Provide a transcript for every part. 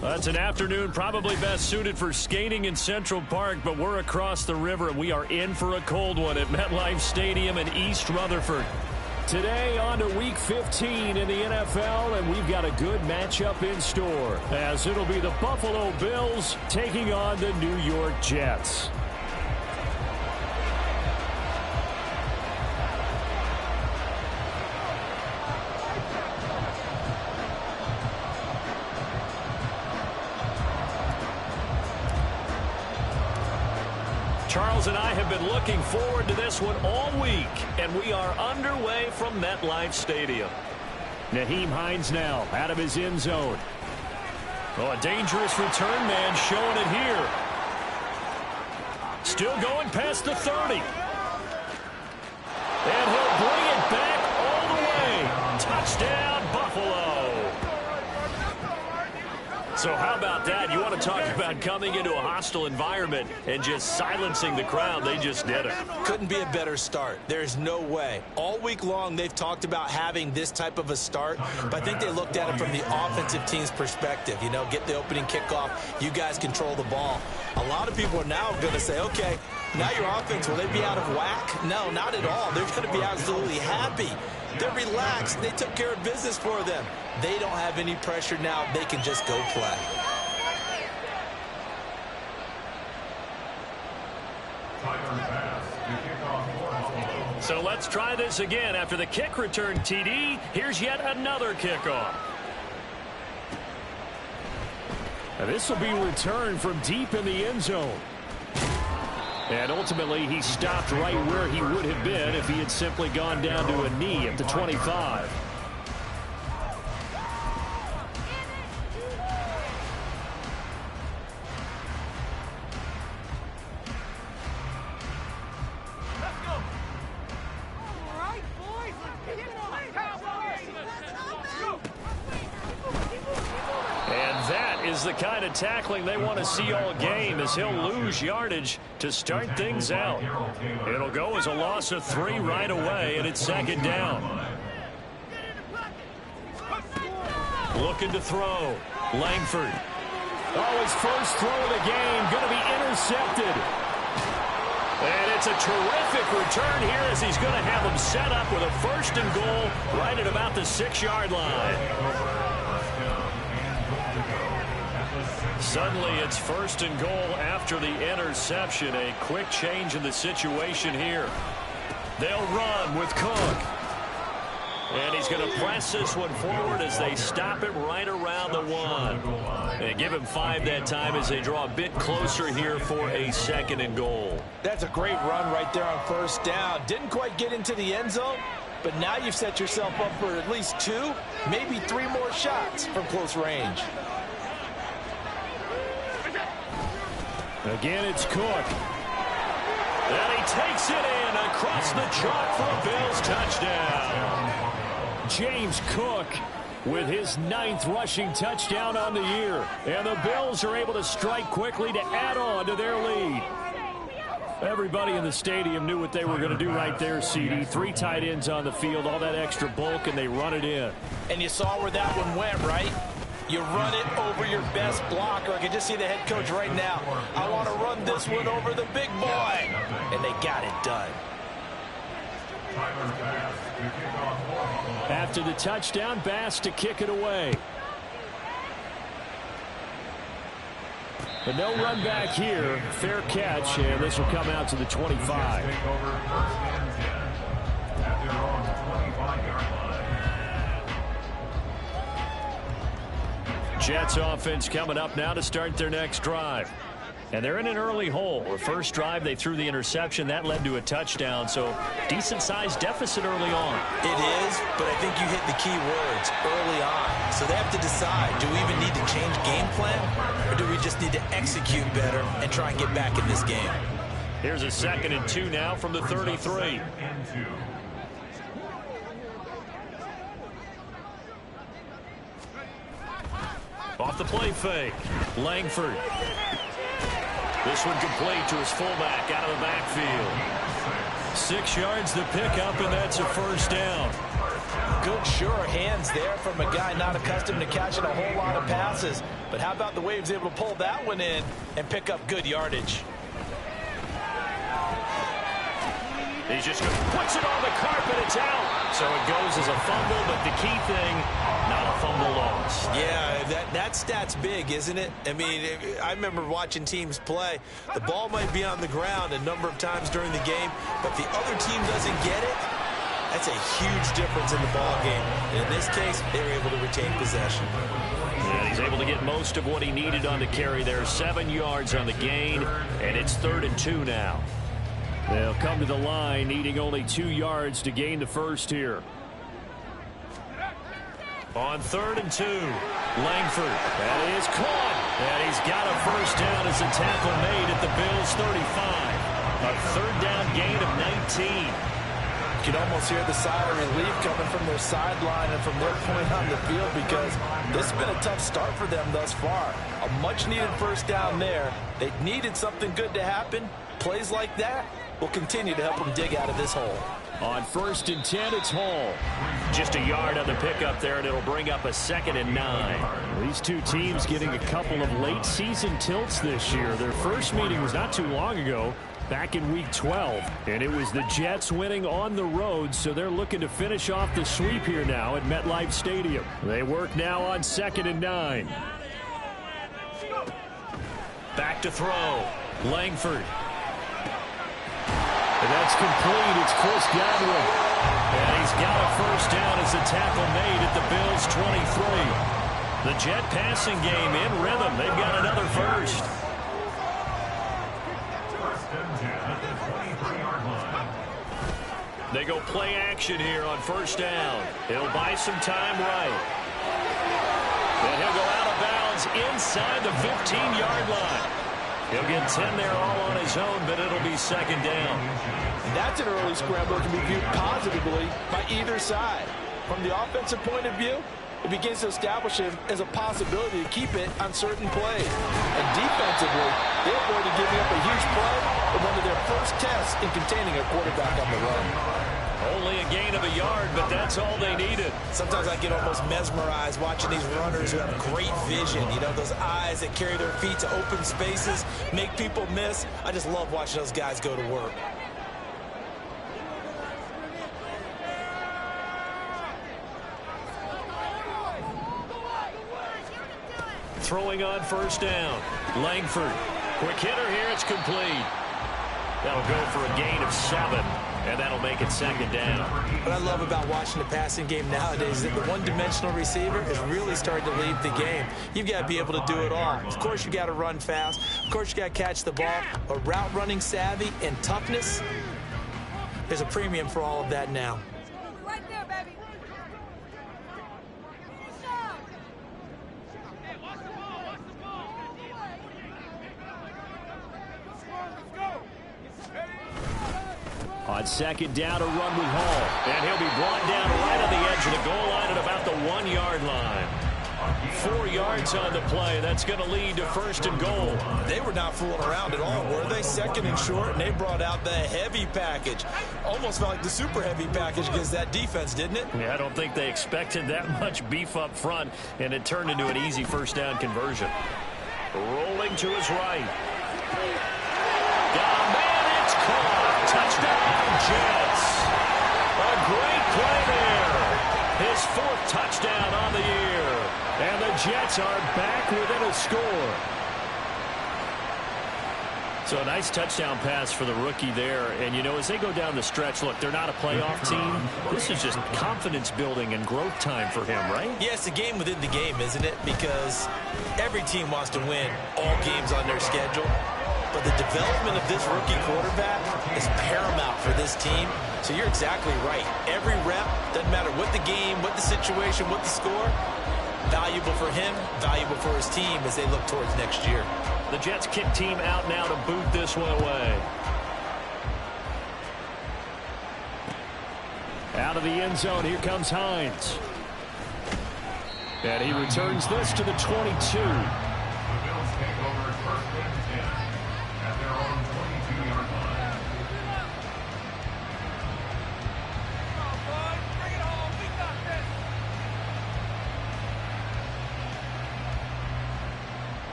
That's an afternoon probably best suited for skating in Central Park, but we're across the river, and we are in for a cold one at MetLife Stadium in East Rutherford. Today on to Week 15 in the NFL, and we've got a good matchup in store, as it'll be the Buffalo Bills taking on the New York Jets. Charles and I have been looking forward to this one all week, and we are underway from MetLife Stadium. Nyheim Hines now out of his end zone. Oh, a dangerous return man showing it here. Still going past the 30. And he'll bring it back all the way. Touchdown, Buffalo. So how about that? You want to talk about coming into a hostile environment and just silencing the crowd. They just did it. Couldn't be a better start. There's no way. All week long they've talked about having this type of a start, but I think they looked at it from the offensive team's perspective. You know, get the opening kickoff. You guys control the ball. A lot of people are now going to say, okay, now your offense, will they be out of whack? No, not at all. They're going to be absolutely happy. They're relaxed. They took care of business for them. They don't have any pressure now. They can just go play. So let's try this again. After the kick return TD, here's yet another kickoff. And this will be returned from deep in the end zone. And ultimately, he stopped right where he would have been if he had simply gone down to a knee at the 25. The kind of tackling they want to see all game, as he'll lose yardage to start things out. It'll go as a loss of 3 right away, and it's second down. Looking to throw. Langford. Oh, his first throw of the game going to be intercepted. And it's a terrific return here, as he's going to have them set up with a 1st and goal right at about the 6-yard line. Suddenly, it's 1st and goal after the interception. A quick change in the situation here. They'll run with Cook. And he's going to press this one forward as they stop it right around the 1. And give him 5 that time as they draw a bit closer here for a 2nd and goal. That's a great run right there on 1st down. Didn't quite get into the end zone, but now you've set yourself up for at least 2, maybe 3 more shots from close range. Again, it's Cook. And he takes it in across the chalk for a Bills touchdown. James Cook with his 9th rushing touchdown on the year. And the Bills are able to strike quickly to add on to their lead. Everybody in the stadium knew what they were going to do right there, CD. 3 tight ends on the field, all that extra bulk, and they run it in. And you saw where that one went, right? You run it over your best blocker. I can just see the head coach right now. I want to run this one over the big boy. And they got it done. After the touchdown, Bass to kick it away. But no run back here. Fair catch, and this will come out to the 25. Jets offense coming up now to start their next drive. And they're in an early hole. The first drive, they threw the interception. That led to a touchdown. So decent-sized deficit early on. It is, but I think you hit the key words early on. So they have to decide, do we even need to change game plan? Or do we just need to execute better and try and get back in this game? Here's a 2nd and 2 now from the 33. Off the play fake. Langford. This one complete to his fullback out of the backfield. 6 yards to pick up, and that's a 1st down. Good, sure hands there from a guy not accustomed to catching a whole lot of passes. But how about the way he was able to pull that one in and pick up good yardage? He's just puts it on the carpet. It's out. So it goes as a fumble, but the key thing, not a fumble loss. Yeah, that stat's big, isn't it? I mean, I remember watching teams play. The ball might be on the ground a number of times during the game, but if the other team doesn't get it, that's a huge difference in the ball game. And in this case, they were able to retain possession. And he's able to get most of what he needed on the carry there. 7 yards on the gain, and it's 3rd and 2 now. They'll come to the line, needing only 2 yards to gain the first here. On 3rd and 2, Langford. That is caught. And he's got a first down as a tackle made at the Bills' 35. A 3rd down gain of 19. You can almost hear the sigh of relief coming from their sideline and from their point on the field, because this has been a tough start for them thus far. A much-needed first down there. They needed something good to happen. Plays like that will continue to help them dig out of this hole. On 1st and 10, it's Hall. Just a yard on the pickup there, and it'll bring up a 2nd and 9. These two teams getting a couple of late-season tilts this year. Their first meeting was not too long ago, back in Week 12. And it was the Jets winning on the road, so they're looking to finish off the sweep here now at MetLife Stadium. They work now on 2nd and 9. Back to throw. Langford. And that's complete. It's Chris Godwin. And he's got a first down as a tackle made at the Bills' 23. The Jet passing game in rhythm. They've got another first. They go play action here on 1st down. He'll buy some time right. And he'll go out of bounds inside the 15-yard line. He'll get 10 there all on his own, but it'll be 2nd down. And that's an early scramble that can be viewed positively by either side. From the offensive point of view, it begins to establish him as a possibility to keep it on certain plays. And defensively, they avoided giving up a huge play in one of their first tests in containing a quarterback on the run. Only a gain of a yard, but that's all they needed. Sometimes I get almost mesmerized watching these runners who have great vision. You know, those eyes that carry their feet to open spaces, make people miss. I just love watching those guys go to work. Throwing on 1st down. Langford. Quick hitter here. It's complete. That'll go for a gain of 7. And that'll make it 2nd down. What I love about watching the passing game nowadays is that the one-dimensional receiver is really starting to lead the game. You've got to be able to do it all. Of course, you got to run fast. Of course, you got to catch the ball. But route running savvy and toughness, there's a premium for all of that now. Right there, baby. On 2nd down, a run with Hall. And he'll be brought down right on the edge of the goal line at about the 1-yard line. 4 yards on the play. That's going to lead to 1st and goal. They were not fooling around at all, were they? 2nd and short, and they brought out the heavy package. Almost felt like the super heavy package against that defense, didn't it? Yeah, I don't think they expected that much beef up front, and it turned into an easy 1st down conversion. Rolling to his right. Got a man, it's caught. Touchdown, Jets. A great play there. His 4th touchdown on the year. And the Jets are back within a score. So a nice touchdown pass for the rookie there. And, you know, as they go down the stretch, look, they're not a playoff team. This is just confidence building and growth time for him, right? Yeah, it's a game within the game, isn't it? Because every team wants to win all games on their schedule. But the development of this rookie quarterback is paramount for this team. So you're exactly right. Every rep, doesn't matter what the game, what the situation, what the score, valuable for him, valuable for his team as they look towards next year. The Jets kick team out now to boot this one away. Out of the end zone, here comes Hines. And he returns this to the 22.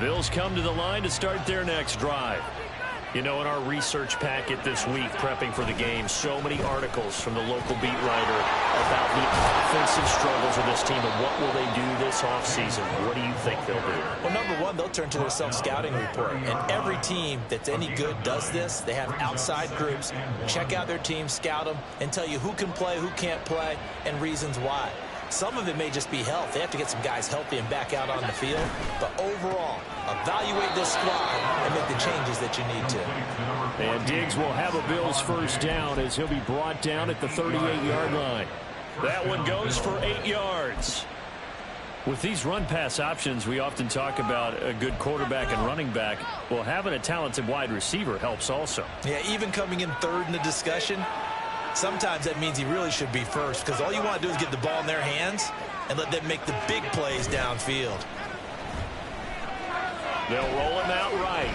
Bills come to the line to start their next drive. You know, in our research packet this week, prepping for the game, so many articles from the local beat writer about the offensive struggles of this team and what will they do this offseason. What do you think they'll do? Well, number one, they'll turn to their self-scouting report. And every team that's any good does this. They have outside groups, check out their team, scout them, and tell you who can play, who can't play, and reasons why. Some of it may just be health. They have to get some guys healthy and back out on the field. But overall, evaluate this squad and make the changes that you need to. And Diggs will have a Bills first down as he'll be brought down at the 38-yard line. That one goes for 8 yards. With these run-pass options, we often talk about a good quarterback and running back. Well, having a talented wide receiver helps also. Yeah, even coming in third in the discussion, sometimes that means he really should be first, because all you want to do is get the ball in their hands and let them make the big plays downfield. They'll roll him out right.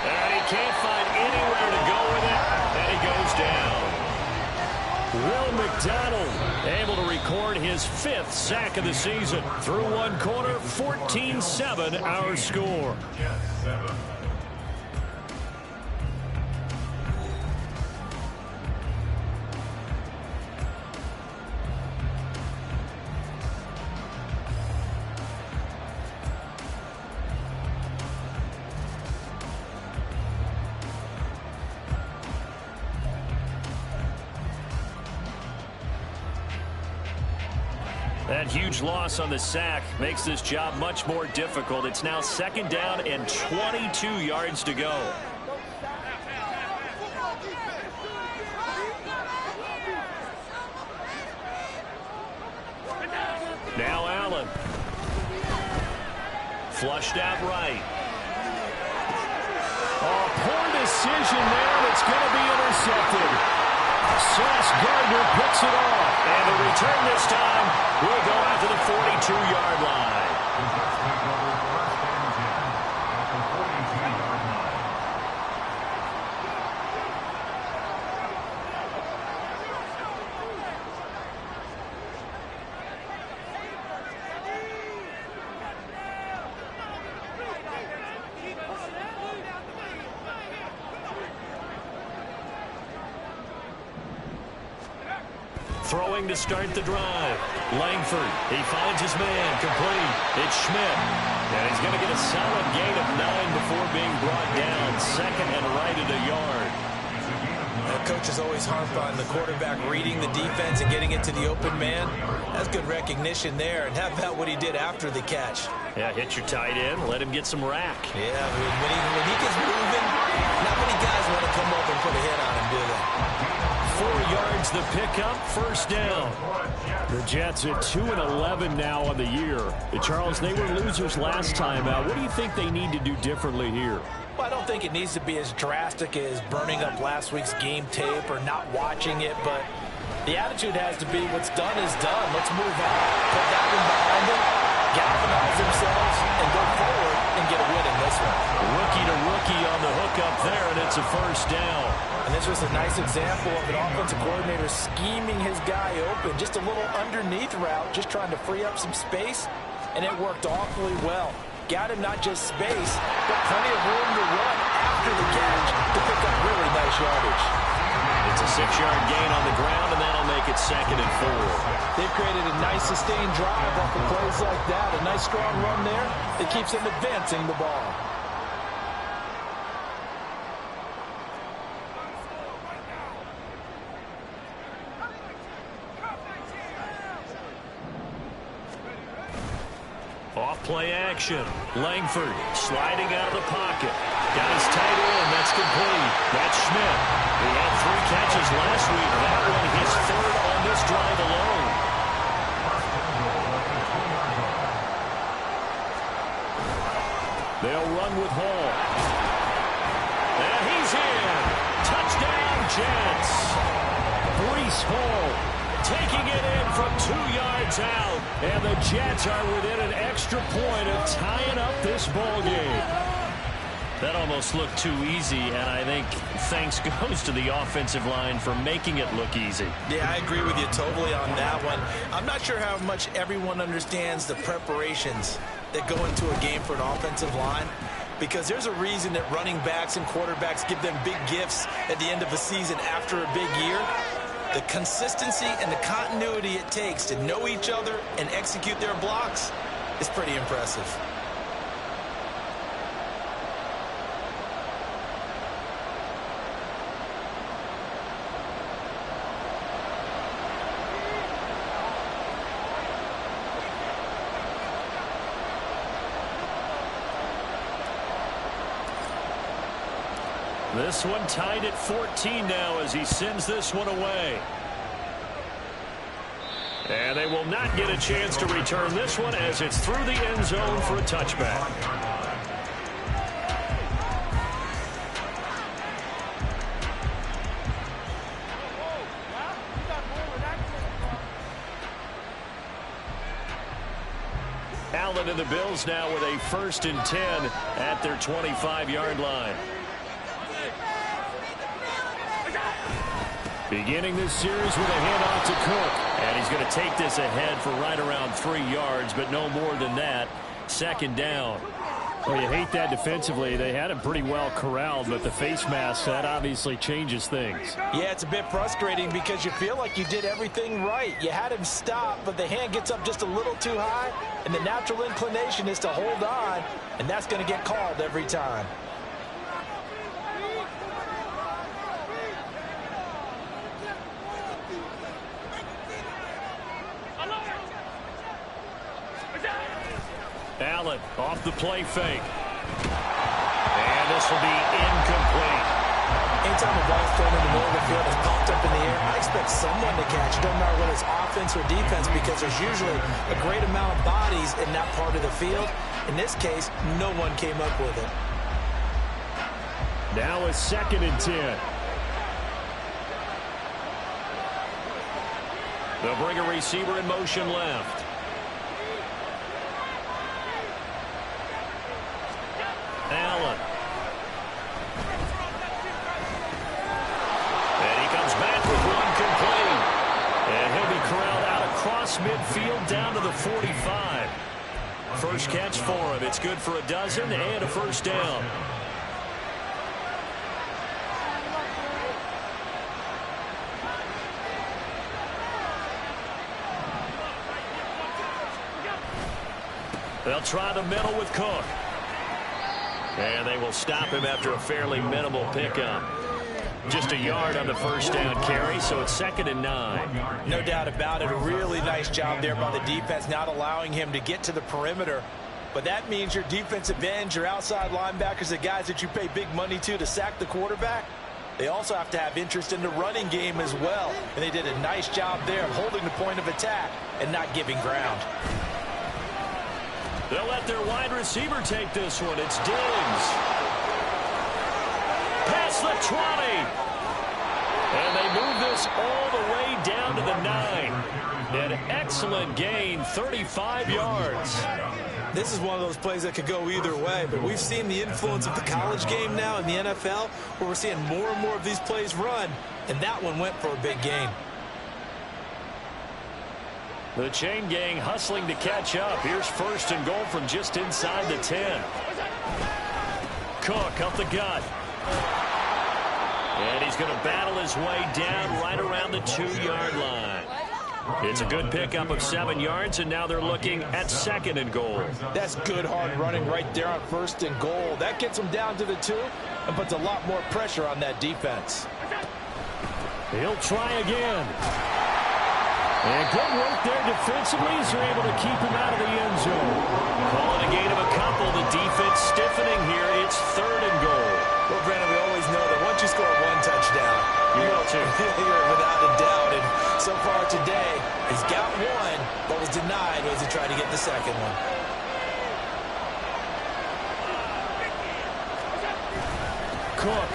And he can't find anywhere to go with it, and he goes down. Will McDonald able to record his 5th sack of the season. Through one quarter, 14-7 our score. That huge loss on the sack makes this job much more difficult. It's now 2nd down and 22 yards to go. Now Allen. Flushed out right. Oh, poor decision there, and it's going to be intercepted. Sauce Gardner picks it off. And the return this time will go out to the 42-yard line. Throwing to start the drive. Langford, he finds his man, complete. It's Schmidt. And he's going to get a solid gain of 9 before being brought down. 2nd and right at a yard. The coach is always harp on the quarterback reading the defense and getting it to the open man. That's good recognition there. And how about what he did after the catch? Yeah, hit your tight end, let him get some rack. Yeah, when he gets moving, not many guys want to come up and put a hit on him, do they? 4 yards the pickup, 1st down. The Jets at 2-11 now on the year. Charles, they were losers last time out. What do you think they need to do differently here? Well, I don't think it needs to be as drastic as burning up last week's game tape or not watching it, but the attitude has to be what's done is done. Let's move on. Put that one behind them, galvanize themselves, and go forward and get a win in this one. Rookie to rookie on the hook up there, and it's a 1st down. And this was a nice example of an offensive coordinator scheming his guy open. Just a little underneath route, just trying to free up some space, and it worked awfully well. Got him not just space, but plenty of room to run after the catch to pick up really nice yardage. It's a 6-yard gain on the ground, and that'll make it 2nd and 4. They've created a nice sustained drive off of plays like that. A nice strong run there that keeps them advancing the ball. Off-play action. Langford sliding out of the pocket. Got his tight end. That's complete. That's Schmidt. He had 3 catches last week. That one his 3rd on this drive alone. They'll run with Hall. And he's in. Touchdown, Jets. Breece Hall taking it in from 2 yards out. And the Jets are within an extra point of tying up this ball game. That almost looked too easy, and I think thanks goes to the offensive line for making it look easy. Yeah, I agree with you totally on that one. I'm not sure how much everyone understands the preparations that go into a game for an offensive line, because there's a reason that running backs and quarterbacks give them big gifts at the end of a season after a big year. The consistency and the continuity it takes to know each other and execute their blocks is pretty impressive. This one tied at 14 now as he sends this one away. And they will not get a chance to return this one as it's through the end zone for a touchback. Allen and the Bills now with a 1st and 10 at their 25-yard line. Beginning this series with a handoff to Cook. And he's going to take this ahead for right around 3 yards, but no more than that. 2nd down. Well, you hate that defensively. They had him pretty well corralled, but the face mask, that obviously changes things. Yeah, it's a bit frustrating because you feel like you did everything right. You had him stop, but the hand gets up just a little too high, and the natural inclination is to hold on, and that's going to get called every time. Allen off the play fake. And this will be incomplete. Anytime the ball's thrown in the middle of the field and popped up in the air, I expect someone to catch it. Don't matter whether it's offense or defense, because there's usually a great amount of bodies in that part of the field. In this case, no one came up with it. Now a 2nd and 10. They'll bring a receiver in motion left. Allen. And he comes back with one complete. And he'll be corralled out across midfield down to the 45. First catch for him. It's good for a dozen and a 1st down. They'll try the middle with Cook. And they will stop him after a fairly minimal pickup. Just a yard on the 1st down carry, so it's 2nd and 9. No doubt about it. A really nice job there by the defense, not allowing him to get to the perimeter. But that means your defensive ends, your outside linebackers, the guys that you pay big money to sack the quarterback, they also have to have interest in the running game as well. And they did a nice job there of holding the point of attack and not giving ground. They'll let their wide receiver take this one. It's Diggs. Past the 20. And they move this all the way down to the 9. An excellent gain, 35 yards. This is one of those plays that could go either way, but we've seen the influence of the college game now in the NFL, where we're seeing more and more of these plays run, and that one went for a big gain. The chain gang hustling to catch up. Here's 1st and goal from just inside the 10. Cook up the gut. And he's going to battle his way down right around the 2-yard line. It's a good pickup of 7 yards, and now they're looking at 2nd and goal. That's good hard running right there on 1st and goal. That gets them down to the 2 and puts a lot more pressure on that defense. He'll try again. And good work there defensively as they're able to keep him out of the end zone. Calling a gain of a couple. The defense stiffening here. It's 3rd and goal. Well, Brandon, we always know that once you score 1 touchdown, you're without a doubt. And so far today, he's got 1, but was denied as he tried to get the 2nd one. Cook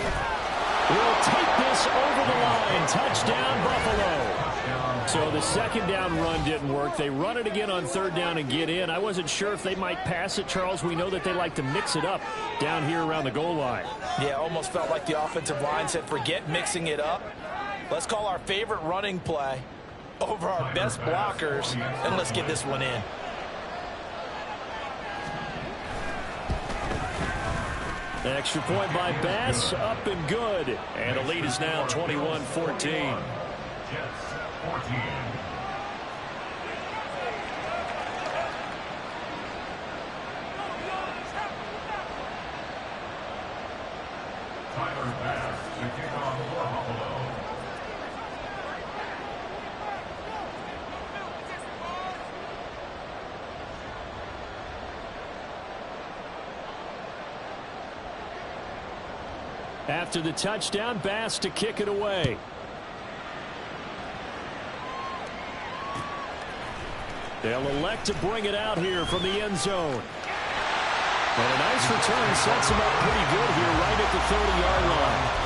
will take this over the line. Touchdown, Buffalo. So the 2nd down run didn't work. They run it again on 3rd down and get in. I wasn't sure if they might pass it, Charles. We know that they like to mix it up down here around the goal line. Yeah, almost felt like the offensive line said, forget mixing it up. Let's call our favorite running play over our best blockers, and let's get this one in. Extra point by Bass, up and good. And the lead is now 21-14. After the touchdown, Bass to kick it away. They'll elect to bring it out here from the end zone. And a nice return sets him up pretty good here right at the 30-yard line.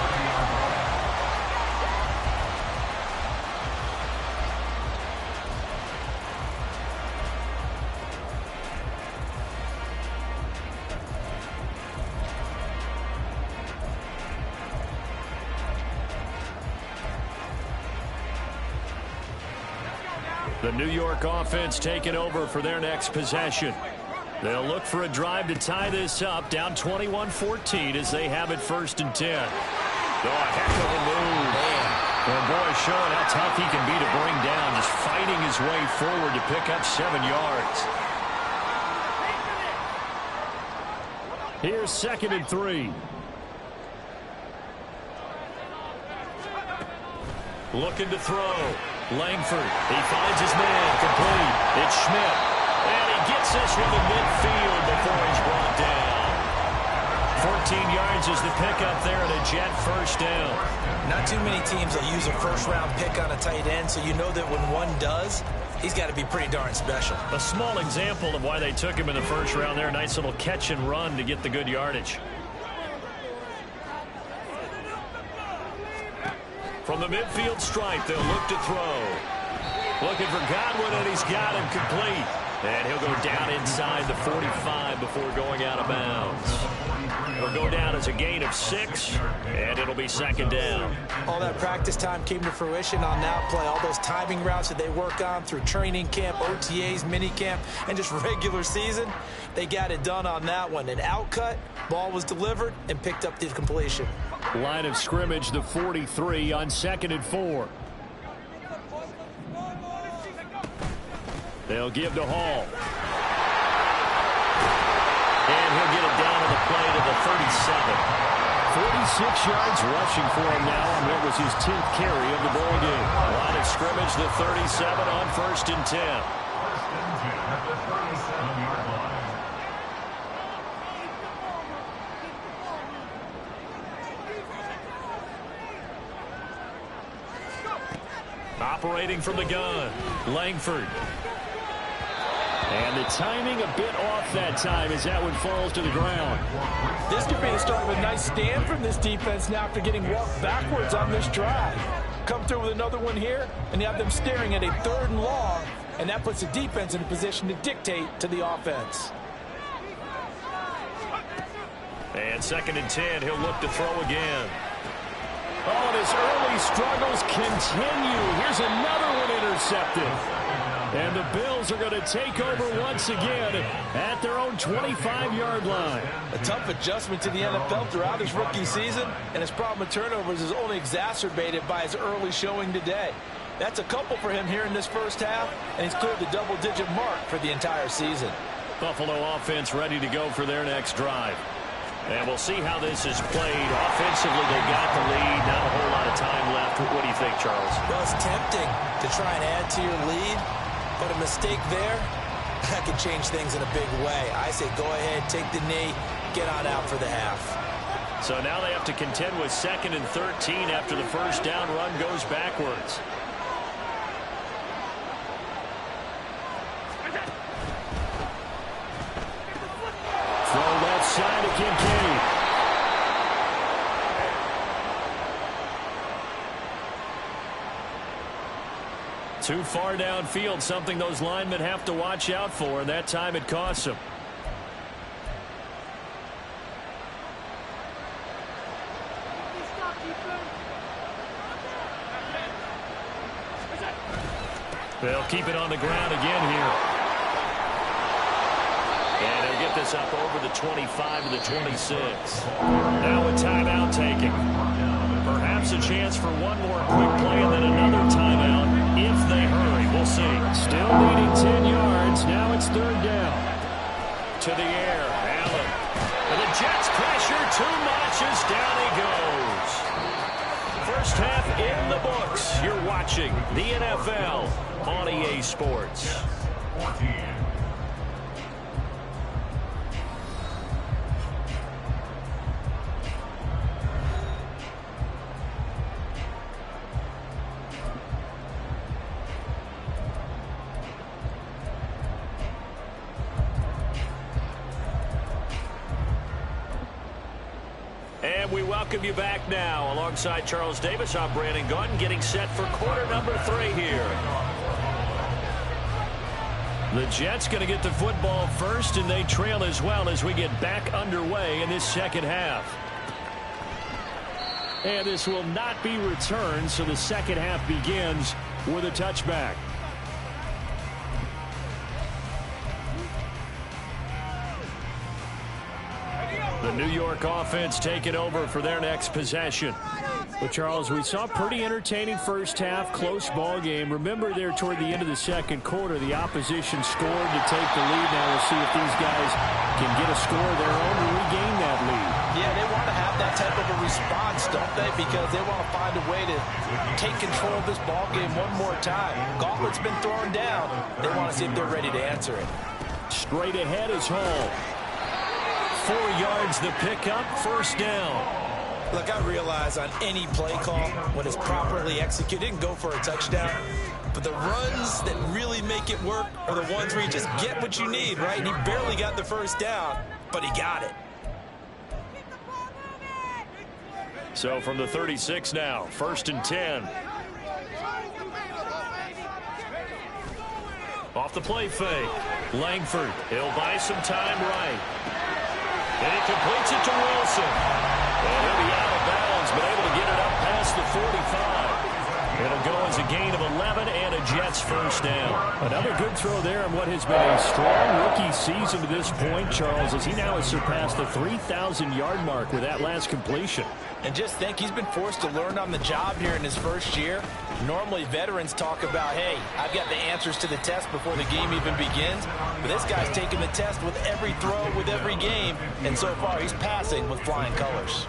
The New York offense taking over for their next possession. They'll look for a drive to tie this up, down 21-14 as they have it 1st and 10. Oh, a heck of a move. And boy, showing how tough he can be to bring down, just fighting his way forward to pick up 7 yards. Here's 2nd and 3. Looking to throw. Langford, he finds his man, complete. It's Schmidt, and he gets this from the midfield before he's brought down. 14 yards is the pickup there and a Jet 1st down. Not too many teams will use a first-round pick on a tight end, so you know that when one does, he's got to be pretty darn special. A small example of why they took him in the 1st round there. Nice little catch and run to get the good yardage. From the midfield stripe, they'll look to throw. Looking for Godwin, and he's got him complete. And he'll go down inside the 45 before going out of bounds. It'll go down as a gain of 6, and it'll be 2nd down. All that practice time came to fruition on that play. All those timing routes that they work on through training camp, OTAs, minicamp, and just regular season, they got it done on that one. An outcut, ball was delivered, and picked up the completion. Line of scrimmage, the 43 on 2nd and 4. They'll give to Hall. And he'll get it down to the play to the 37. 46 yards rushing for him now, and that was his 10th carry of the ball game. Line of scrimmage, the 37 on 1st and 10. Operating from the gun, Langford. And the timing a bit off that time as that one falls to the ground. This could be the start of a nice stand from this defense now after getting walked backwards on this drive. Come through with another one here, and you have them staring at a 3rd and long, and that puts the defense in a position to dictate to the offense. And 2nd and 10, he'll look to throw again. Oh, and his early struggles continue. Here's another one intercepted. And the Bills are going to take over once again at their own 25-yard line. A tough adjustment to the NFL throughout his rookie season, and his problem with turnovers is only exacerbated by his early showing today. That's a couple for him here in this 1st half, and he's cleared the double-digit mark for the entire season. Buffalo offense ready to go for their next drive. And we'll see how this is played. Offensively, they got the lead. Not a whole lot of time left. What do you think, Charles? Well, it's tempting to try and add to your lead, but a mistake there, that could change things in a big way. I say go ahead, take the knee, get on out for the half. So now they have to contend with 2nd and 13 after the 1st down run goes backwards. Throw left side to Kincaid. Too far downfield, something those linemen have to watch out for, and that time it costs them. They'll keep it on the ground again here. And he'll get this up over the 25 to the 26. Now a timeout taken. Perhaps a chance for one more quick play and then another timeout if they hurry. We'll see. Still leading 10 yards. Now it's third down. To the air. Allen. And the Jets pressure too much as down he goes. First half in the books. You're watching the NFL on EA Sports. And we welcome you back now. Alongside Charles Davis, I'm Brandon Gunn, getting set for quarter number 3 here. The Jets going to get the football first, and they trail as well as we get back underway in this second half. And this will not be returned, so the second half begins with a touchback. The New York offense taking over for their next possession. But, Charles, we saw a pretty entertaining first half, close ball game. Remember there toward the end of the second quarter, the opposition scored to take the lead. Now we'll see if these guys can get a score of their own to regain that lead. Yeah, they want to have that type of a response, don't they? Because they want to find a way to take control of this ball game one more time. Gauntlet's been thrown down. They want to see if they're ready to answer it. Straight ahead is Hall. 4 yards the pickup, first down. Look, I realize on any play call, when it's properly executed, go for a touchdown. But the runs that really make it work are the ones where you just get what you need, right? And he barely got the first down, but he got it. So from the 36 now, first and 10. Off the play fake. Langford, he'll buy some time right. And he completes it to Wilson. And he'll be out of bounds, but able to get it up past the 45. It'll go as a gain of 11 and a Jets first down. Another good throw there on what has been a strong rookie season to this point, Charles, as he now has surpassed the 3,000-yard mark with that last completion. And just think, he's been forced to learn on the job here in his first year. Normally, veterans talk about, hey, I've got the answers to the test before the game even begins. But this guy's taking the test with every throw, with every game. And so far, he's passing with flying colors.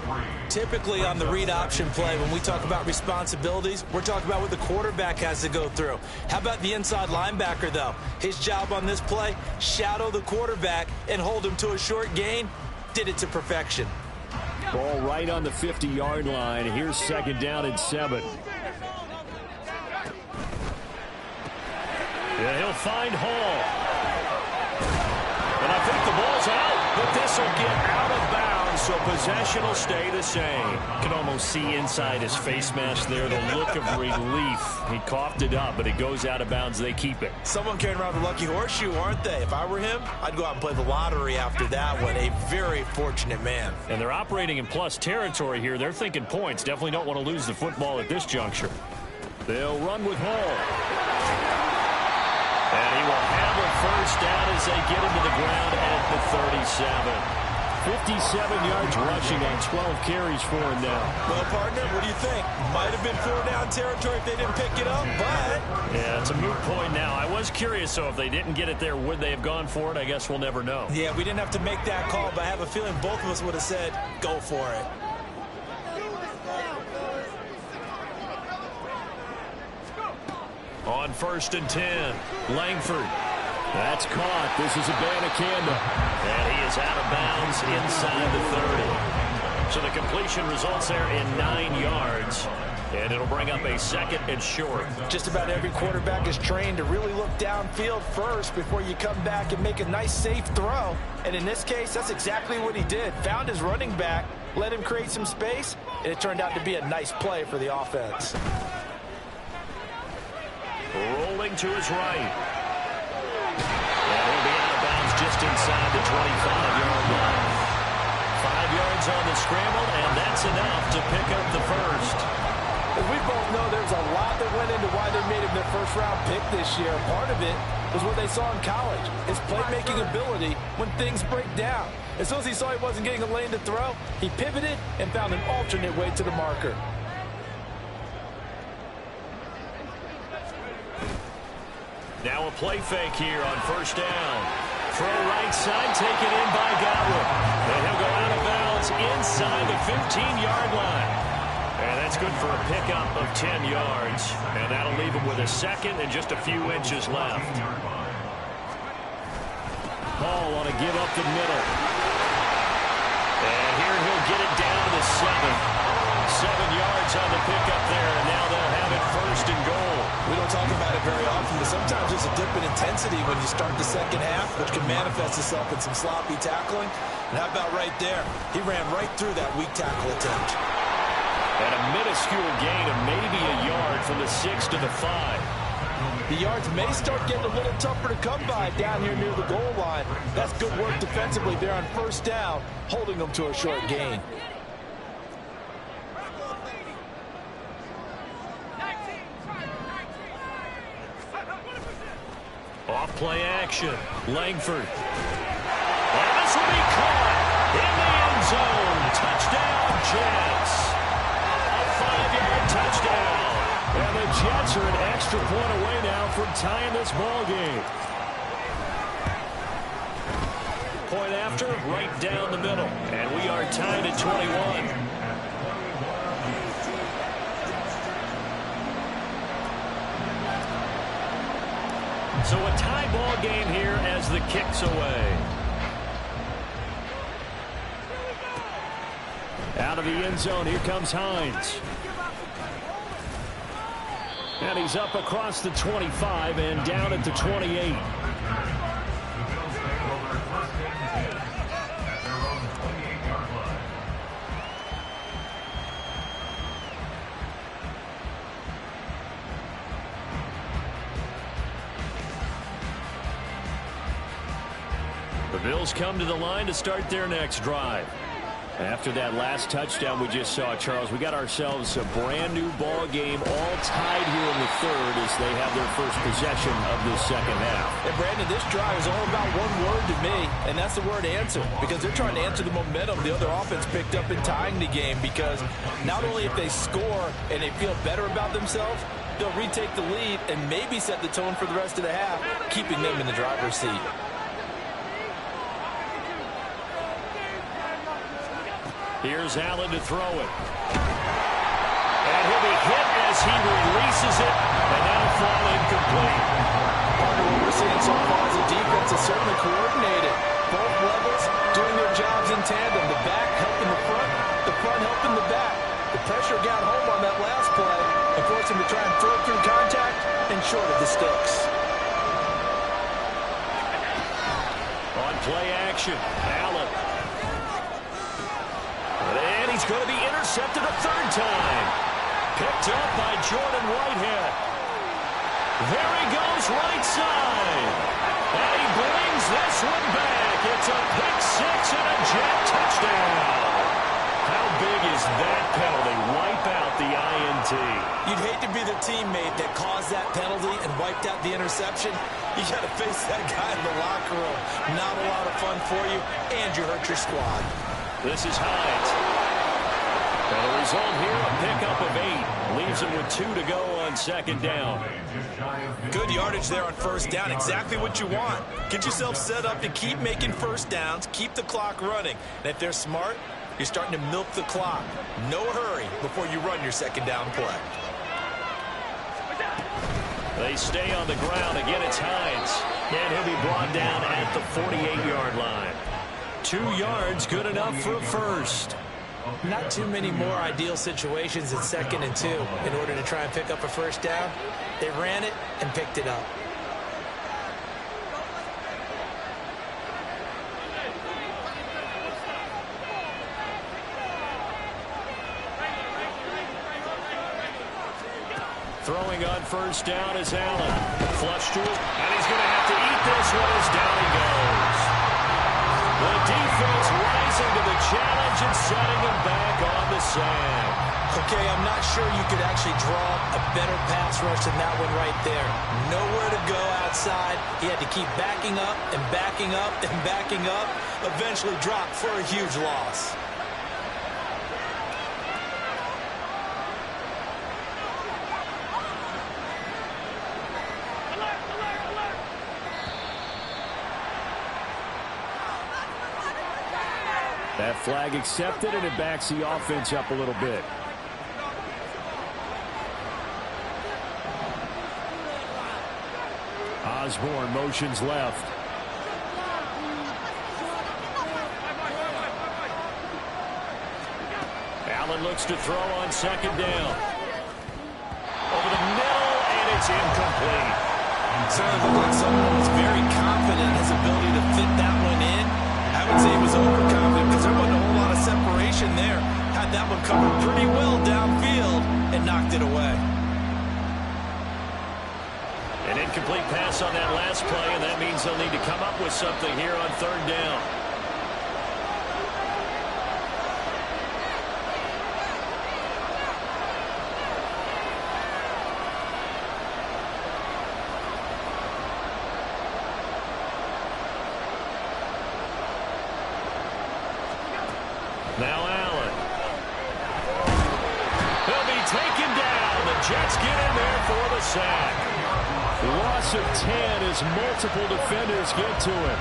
Typically on the read option play, when we talk about responsibilities, we're talking about what the quarterback has to go through. How about the inside linebacker, though? His job on this play, shadow the quarterback and hold him to a short gain. Did it to perfection. Ball right on the 50-yard line. Here's second down and 7. Yeah, he'll find Hall. And I think the ball's out, but this will get out of bounds, so possession will stay the same. You can almost see inside his face mask there the look of relief. He coughed it up, but it goes out of bounds. They keep it. Someone carrying around the lucky horseshoe, aren't they? If I were him, I'd go out and play the lottery after that one. A very fortunate man. And they're operating in plus territory here. They're thinking points. Definitely don't want to lose the football at this juncture. They'll run with Hall. And he will have a first down as they get him to the ground at the 37. 57 yards rushing on 12 carries for him now. Well, partner, what do you think? Might have been 4-down territory if they didn't pick it up, but... Yeah, it's a moot point now. I was curious, so if they didn't get it there, would they have gone for it? I guess we'll never know. Yeah, we didn't have to make that call, but I have a feeling both of us would have said, go for it. On first and 10, Langford. That's caught. This is a Abanikanda. And he is out of bounds inside the 30. So the completion results there in 9 yards. And it'll bring up a second and short. Just about every quarterback is trained to really look downfield first before you come back and make a nice, safe throw. And in this case, that's exactly what he did. Found his running back, let him create some space, and it turned out to be a nice play for the offense. Rolling to his right. And he'll be out of bounds just inside the 25-yard line. 5 yards on the scramble, and that's enough to pick up the first. As we both know, there's a lot that went into why they made him their first-round pick this year. Part of it was what they saw in college, his playmaking ability when things break down. As soon as he saw he wasn't getting a lane to throw, he pivoted and found an alternate way to the marker. Now a play fake here on first down. Throw right side, taken in by Godwin. And he'll go out of bounds inside the 15-yard line. And that's good for a pickup of 10 yards. And that'll leave him with a second and just a few inches left. Ball want to give up the middle. And here he'll get it down to the 7. 7 yards on the pickup there, and now they'll have it first and goal. We don't talk about it very often, but sometimes there's a dip in intensity when you start the second half, which can manifest itself in some sloppy tackling. And how about right there? He ran right through that weak tackle attempt. And a minuscule gain of maybe a yard from the 6 to the 5. The yards may start getting a little tougher to come by down here near the goal line. That's good work defensively there on first down, holding them to a short gain. Off play action. Langford. And this will be caught in the end zone. Touchdown, Jets. A 5-yard touchdown. And the Jets are an extra point away now from tying this ball game. Point after, right down the middle. And we are tied at 21. So a tie ball game here as the kick's away. Out of the end zone, here comes Hines. And he's up across the 25 and down at the 28. The Bills come to the line to start their next drive. After that last touchdown we just saw, Charles, we got ourselves a brand new ball game, all tied here in the third as they have their first possession of this second half. And Brandon, this drive is all about one word to me, and that's the word answer, because they're trying to answer the momentum the other offense picked up in tying the game, because not only if they score and they feel better about themselves, they'll retake the lead and maybe set the tone for the rest of the half, keeping them in the driver's seat. Here's Allen to throw it. And he'll be hit as he releases it, and that'll fall incomplete. Partner, what we're seeing so far is the defense is certainly coordinated. Both levels doing their jobs in tandem. The back helping the front helping the back. The pressure got home on that last play and forced him to try and throw through contact and short of the sticks. On play action, Allen. And he's going to be intercepted a third time. Picked up by Jordan Whitehead. There he goes right side. And he brings this one back. It's a pick six and a Jet touchdown. How big is that penalty? Wipe out the INT. You'd hate to be the teammate that caused that penalty and wiped out the interception. You got to face that guy in the locker room. Not a lot of fun for you, and you hurt your squad. This is Hines. And the result here, a pickup of 8. Leaves him with 2 to go on second down. Good yardage there on first down. Exactly what you want. Get yourself set up to keep making first downs, keep the clock running. And if they're smart, you're starting to milk the clock. No hurry before you run your second down play. They stay on the ground. Again, it's Hines. And he'll be brought down at the 48-yard line. 2 yards, good enough for a first. Not too many more ideal situations at 2nd and 2 in order to try and pick up a first down. They ran it and picked it up. Throwing on first down is Allen. Flush to it, and he's going to have to eat this one as down he goes. The defense rising to the challenge and setting him back on the sack. Okay, I'm not sure you could actually draw a better pass rush than that one right there. Nowhere to go outside. He had to keep backing up and backing up and backing up. Eventually dropped for a huge loss. That flag accepted, and it backs the offense up a little bit. Osborne motions left. Allen looks to throw on second down. Over the middle, and it's incomplete. Certainly looked like someone was very confident in his ability to fit that one in. I would say he was overconfident because there wasn't a whole lot of separation there. Had that one covered pretty well downfield and knocked it away. An incomplete pass on that last play, and that means they'll need to come up with something here on third down. Now Allen. He'll be taken down. The Jets get in there for the sack. Loss of 10 as multiple defenders get to him.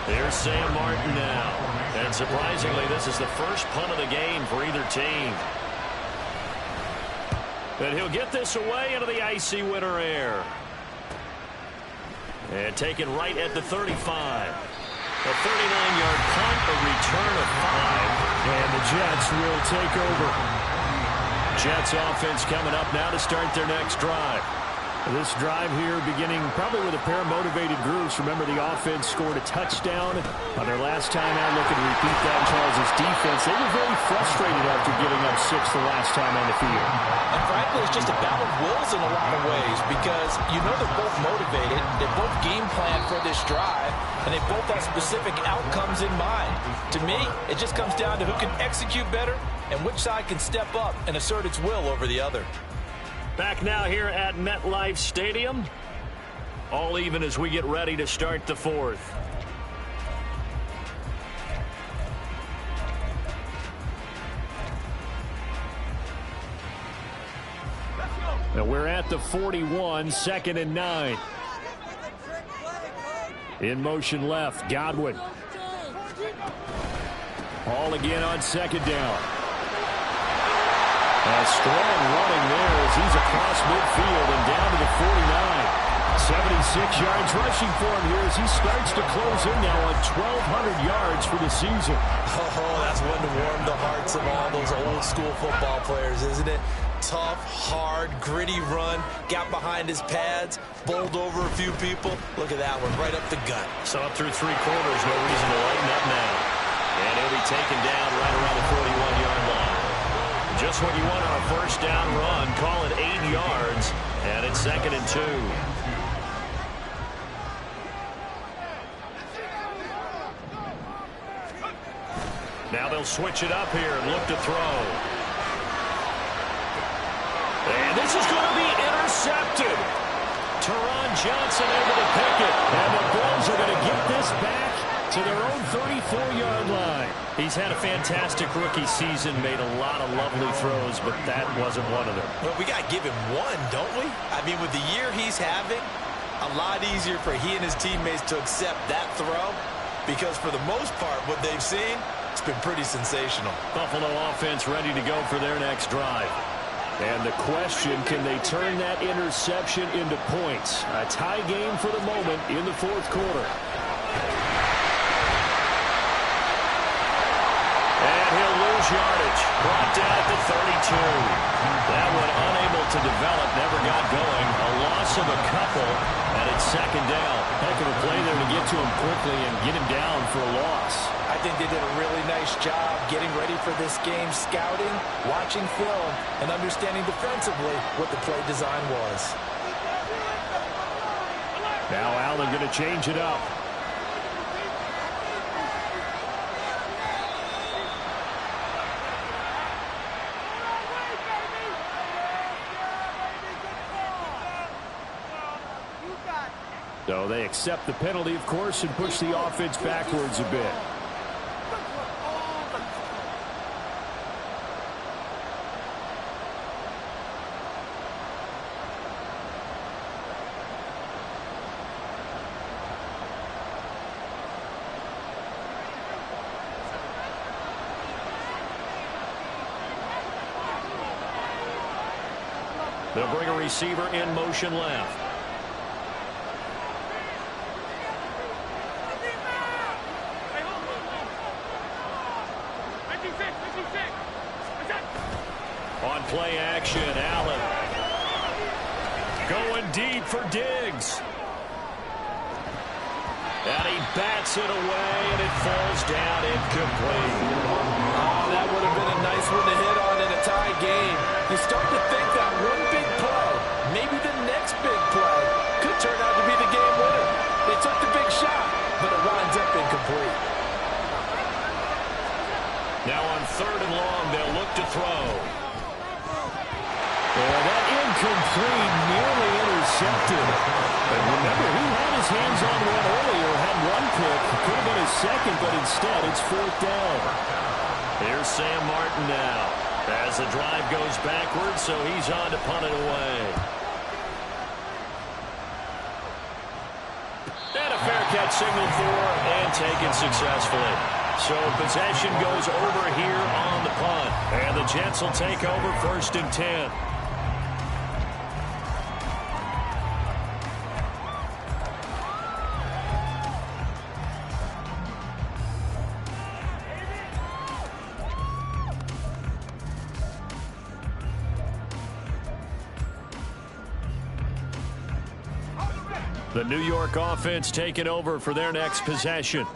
There's Sam Martin now. And surprisingly, this is the first punt of the game for either team. But he'll get this away into the icy winter air. And taken right at the 35. A 39-yard punt, a return of 5. And the Jets will take over. Jets offense coming up now to start their next drive. This drive here beginning probably with a pair of motivated groups. Remember, the offense scored a touchdown on their last time out. Looking to repeat that. Charles' defense, they were very frustrated after giving up 6 the last time on the field. And frankly, it's just a battle of wills in a lot of ways because you know they're both motivated. They both game plan for this drive, and they both have specific outcomes in mind. To me, it just comes down to who can execute better and which side can step up and assert its will over the other. Back now here at MetLife Stadium. All even as we get ready to start the fourth. Now we're at the 41, 2nd and 9. In motion left, Godwin. All again on second down. A strong running there as he's across midfield and down to the 49. 76 yards rushing for him here as he starts to close in now on 1,200 yards for the season. Oh, that's one to warm the hearts of all those old school football players, isn't it? Tough, hard, gritty run, got behind his pads, bowled over a few people. Look at that one, right up the gut. So up through 3 quarters, no reason to lighten up now. And he'll be taken down right around the 41-yard line. Just what you want on a first down run. Call it 8 yards, and it's 2nd and 2. Now they'll switch it up here and look to throw. And this is going to be intercepted. Teron Johnson able to pick it. And the Bills are going to get this back to their own 34-yard line. He's had a fantastic rookie season, made a lot of lovely throws, but that wasn't one of them. Well, we got to give him one, don't we? I mean, with the year he's having, a lot easier for he and his teammates to accept that throw because for the most part, what they've seen, it's been pretty sensational. Buffalo offense ready to go for their next drive. And the question, can they turn that interception into points? A tie game for the moment in the fourth quarter. And he'll lose yardage. Brought down at the 32. That one unable to develop, never got going. A loss of a couple, and it's 2nd down. Heck of a play there to get to him quickly and get him down for a loss. I think they did a really nice job getting ready for this game, scouting, watching film, and understanding defensively what the play design was. Now Allen going to change it up. So they accept the penalty, of course, and push the offense backwards a bit. They'll bring a receiver in motion left. On play action, Allen. Going deep for Diggs. And he bats it away, and it falls down incomplete. Oh, that would have been a nice one to hit on in a tie game. You start to think that one big play, maybe the next big play, could turn out to be the game winner. They took the big shot, but it winds up incomplete. Now on 3rd and long, they'll look to throw. And that incomplete, nearly intercepted. But remember, he had his hands on one earlier, had one pick. Could have been his second, but instead it's 4th down. Here's Sam Martin now. As the drive goes backwards, so he's on to punt it away. And a fair catch signaled for and taken successfully. So possession goes over here on the punt. And the Jets will take over 1st and 10. The New York offense taking over for their next possession.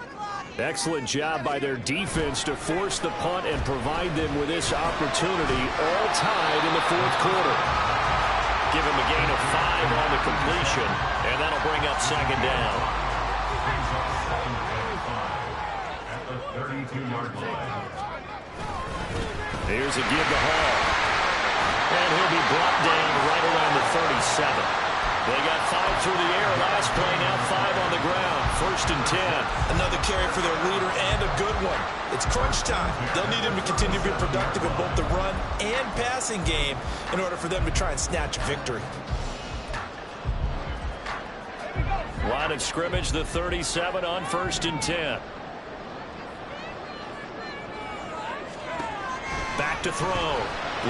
Excellent job by their defense to force the punt and provide them with this opportunity, all tied in the 4th quarter. Give him a gain of 5 on the completion, and that'll bring up 2nd down. Here's a give to Hall. And he'll be brought down right around the 37. They got 5 through the air last play, now 5 on the ground. 1st and 10. Another carry for their leader and a good one. It's crunch time. They'll need him to continue to be productive in both the run and passing game in order for them to try and snatch victory. Line of scrimmage, the 37 on 1st and 10. Back to throw.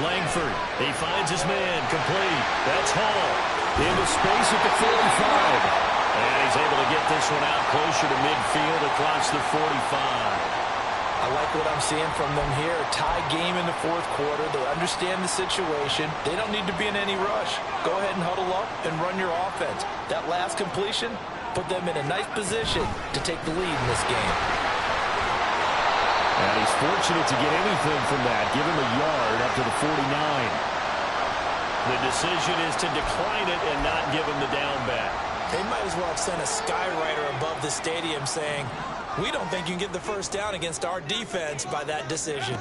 Langford. He finds his man. Complete. That's Hall. Into space at the 45. And he's able to get this one out closer to midfield across the 45. I like what I'm seeing from them here. Tie game in the 4th quarter. They understand the situation. They don't need to be in any rush. Go ahead and huddle up and run your offense. That last completion put them in a nice position to take the lead in this game. And he's fortunate to get anything from that. Give him a yard up to the 49. The decision is to decline it and not give him the down back. They might as well have sent a skywriter above the stadium saying, we don't think you can get the 1st down against our defense by that decision.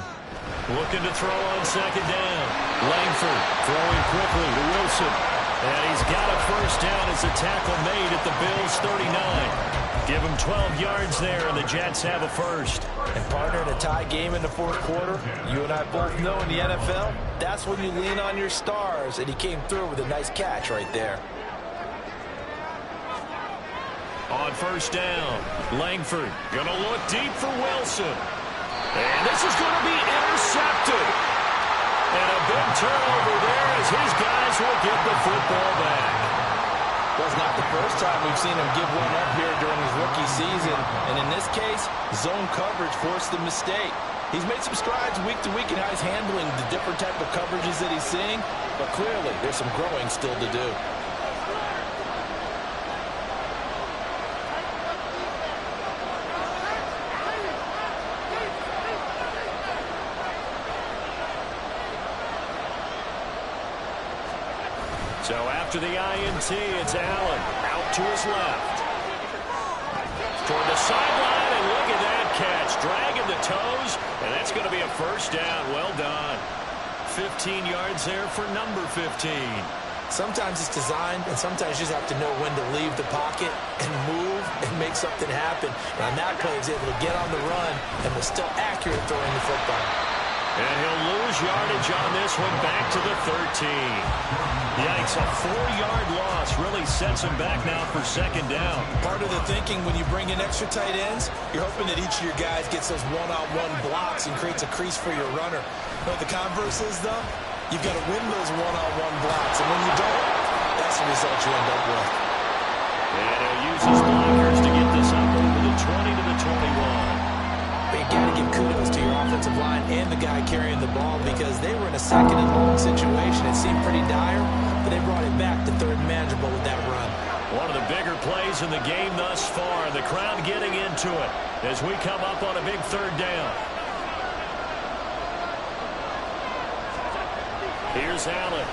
Looking to throw on 2nd down. Langford throwing quickly to Wilson. And he's got a 1st down as the tackle made at the Bills' 39. Give him 12 yards there, and the Jets have a 1st. And partner, in a tie game in the 4th quarter, you and I both know in the NFL, that's when you lean on your stars, and he came through with a nice catch right there. On 1st down, Langford going to look deep for Wilson. And this is going to be intercepted. And a big turnover there as his guys will get the football back. Well, it's not the first time we've seen him give one up here during his rookie season. And in this case, zone coverage forced the mistake. He's made some strides week to week in how he's handling the different type of coverages that he's seeing. But clearly, there's some growing still to do. So after the INT, it's Allen out to his left. Toward the sideline, and look at that catch. Dragging the toes, and that's going to be a 1st down. Well done. 15 yards there for number 15. Sometimes it's designed, and sometimes you just have to know when to leave the pocket and move and make something happen. And on that play, he was able to get on the run and was still accurate throwing the football. And he'll lose yardage on this one, back to the 13. Yikes, a 4-yard loss really sets him back now for second down. Part of the thinking when you bring in extra tight ends, you're hoping that each of your guys gets those one-on-one blocks and creates a crease for your runner. You know what the converse is, though? You've got to win those one-on-one blocks, and when you don't, that's the result you end up with. And he'll use his blockers to get this up over the 20 to the 21. But you got to give kudos to your offensive line and the guy carrying the ball because they were in a second and long situation. It seemed pretty dire, but they brought it back to third and manageable with that run. One of the bigger plays in the game thus far. The crowd getting into it as we come up on a big third down. Here's Allen.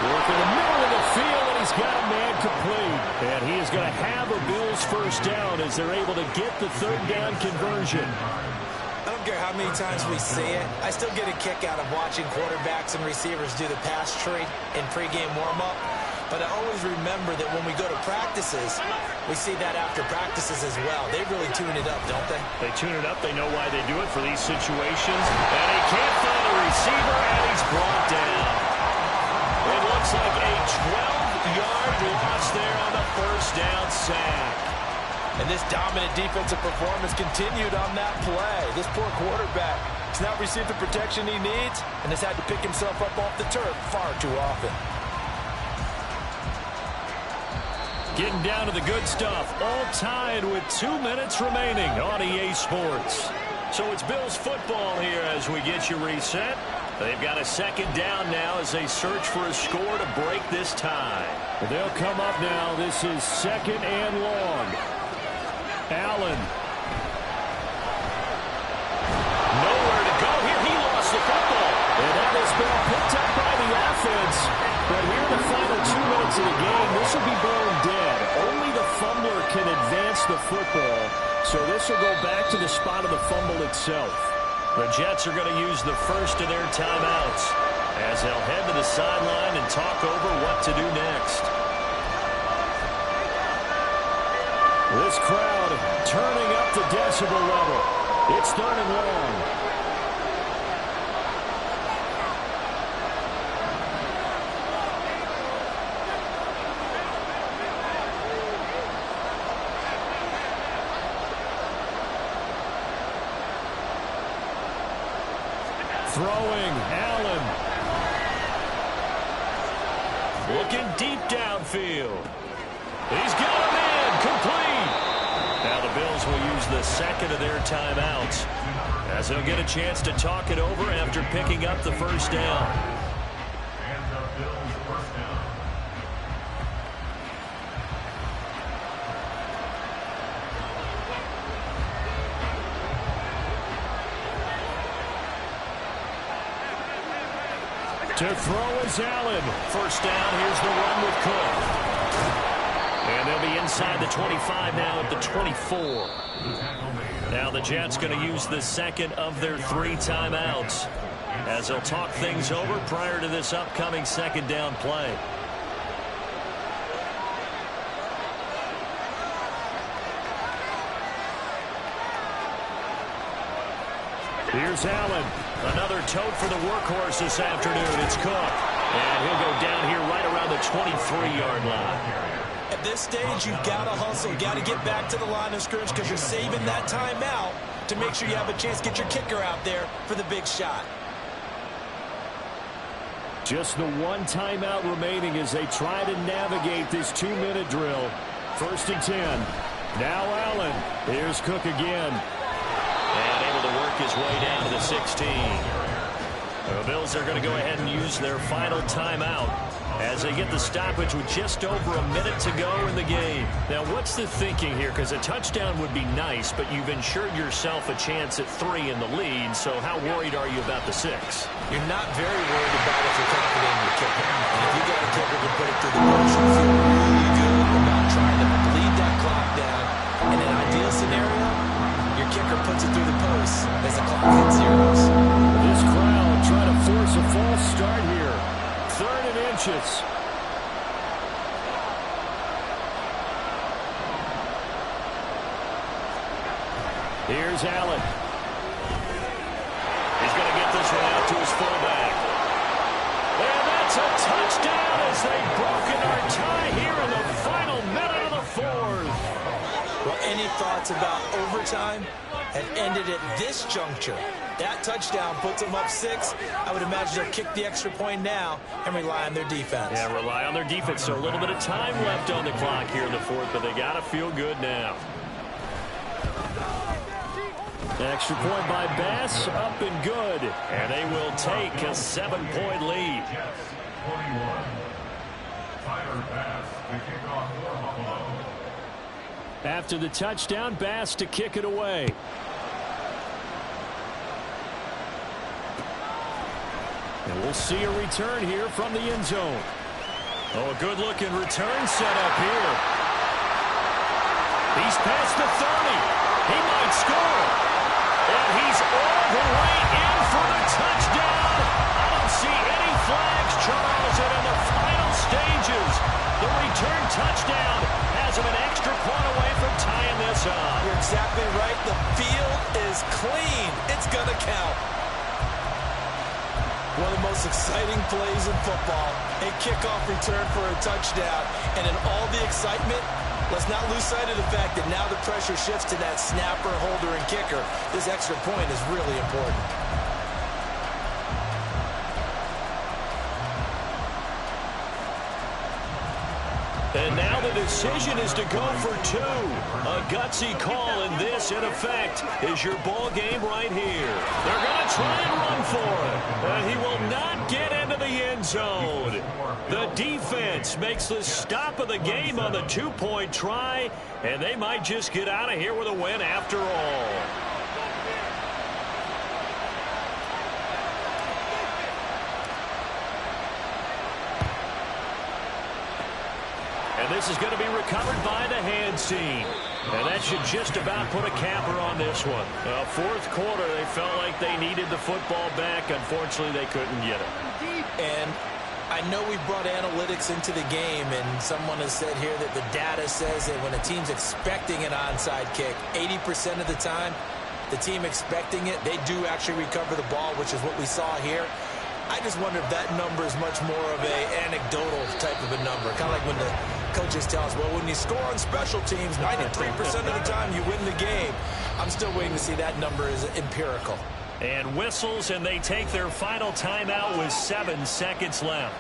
Work in the middle of the field, and he's got a man complete. And he is going to have a Bills first down as they're able to get the third down conversion. I don't care how many times we see it. I still get a kick out of watching quarterbacks and receivers do the pass tree in pregame warm-up. But I always remember that when we go to practices, we see that after practices as well. They really tune it up, don't they? They tune it up. They know why they do it for these situations. And he can't find a receiver, and he's brought down. It looks like a 12-yard loss there on the first down sack. And this dominant defensive performance continued on that play. This poor quarterback has not received the protection he needs and has had to pick himself up off the turf far too often. Getting down to the good stuff. All tied with 2 minutes remaining on EA Sports. So it's Bills football here as we get you reset. They've got a second down now as they search for a score to break this tie. They'll come up now. This is second and long. Allen. Nowhere to go here. He lost the football. And that has been picked up by the offense. But here in the final 2 minutes of the game, this will be blown dead. Only the fumbler can advance the football. So this will go back to the spot of the fumble itself. The Jets are going to use the first of their timeouts as they'll head to the sideline and talk over what to do next. This crowd turning up the decibel level. It's third and long. Throwing, Allen. Looking deep downfield. He's got a man complete. Now the Bills will use the second of their timeouts as they'll get a chance to talk it over after picking up the first down. To throw is Allen. First down, here's the run with Cook. And they'll be inside the 25 now at the 24. Now the Jets going to use the second of their 3 timeouts as they'll talk things over prior to this upcoming second down play. Here's Allen. Another tote for the workhorse this afternoon. It's Cook. And he'll go down here right around the 23-yard line. At this stage, you've got to hustle. You've got to get back to the line of scrimmage because you're saving that timeout to make sure you have a chance to get your kicker out there for the big shot. Just the 1 timeout remaining as they try to navigate this 2-minute drill. First and 10. Now Allen. Here's Cook again. And able to work his way down to the 16. The Bills are going to go ahead and use their final timeout as they get the stoppage with just over a minute to go in the game. Now, what's the thinking here? Because a touchdown would be nice, but you've ensured yourself a chance at 3 in the lead, so how worried are you about the 6? You're not very worried about if you're confident in your kicker. And if you got a kicker who put it through the post, you feel really good about trying to bleed that clock down. In an ideal scenario, your kicker puts it through the post as the clock hits zeros. This crowd trying to force a false start here. inches. Here's Allen. He's going to get this one out to his fullback. And that's a touchdown as they've broken our tie here in the final minute of the fourth. Well, any thoughts about overtime have ended at this juncture. That touchdown puts them up 6. I would imagine they'll kick the extra point now and rely on their defense. Yeah, rely on their defense. So a little bit of time left on the clock here in the fourth, but they got to feel good now. Extra point by Bass, up and good. And they will take a 7-point lead. After the touchdown, Bass to kick it away. And we'll see a return here from the end zone. Oh, a good-looking return set up here. He's past the 30. He might score. And he's all the way in for the touchdown. I don't see any flags, Charles. And in the final stages, the return touchdown has him an extra point away from tying this up. You're exactly right. The field is clean. It's going to count. One of the most exciting plays in football, a kickoff return for a touchdown. And in all the excitement, let's not lose sight of the fact that now the pressure shifts to that snapper, holder, and kicker. This extra point is really important. And now the decision is to go for 2. A gutsy call, and this, in effect, is your ball game right here. They're going to try and run for it. And he will not get into the end zone. The defense makes the stop of the game on the 2-point try, and they might just get out of here with a win after all. And this is going to be recovered by the hands team. And that should just about put a capper on this one. Fourth quarter, they felt like they needed the football back. Unfortunately, they couldn't get it. And I know we brought analytics into the game, and someone has said here that the data says that when a team's expecting an onside kick, 80% of the time, the team expecting it, they do actually recover the ball, which is what we saw here. I just wonder if that number is much more of a anecdotal type of a number. Kind of like when the coaches tell us, well, when you score on special teams, 93% of the time you win the game. I'm still waiting to see that number is empirical. And whistles, and they take their final timeout with 7 seconds left.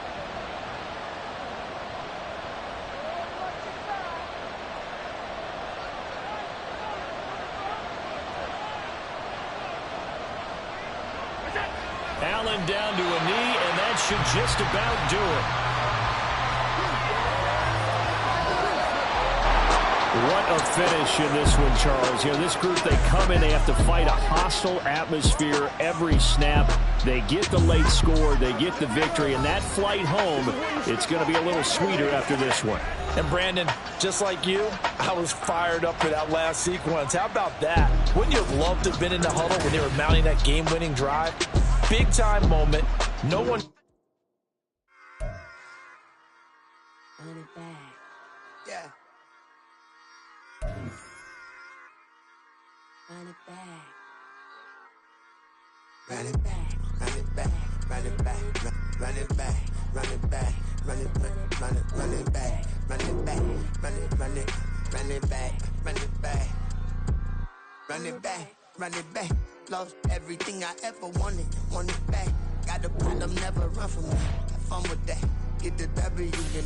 Allen down to a knee, and that should just about do it. What a finish in this one, Charles. You know, this group, they come in, they have to fight a hostile atmosphere every snap. They get the late score, they get the victory, and that flight home, it's going to be a little sweeter after this one. And Brandon, just like you, I was fired up for that last sequence. How about that? Wouldn't you have loved to have been in the huddle when they were mounting that game-winning drive? Big-time moment. No one... Run it back. Yeah. Run it back. Run it back. Run it back. Run it back. Run it back. Run it back. Run it back. Run it back. Run it back. Run it back. Run it back. Run it back. Run it back. Run it back. Lost everything I ever wanted. Want it back. Got a problem, never run from me. Have fun with that. Get the W, then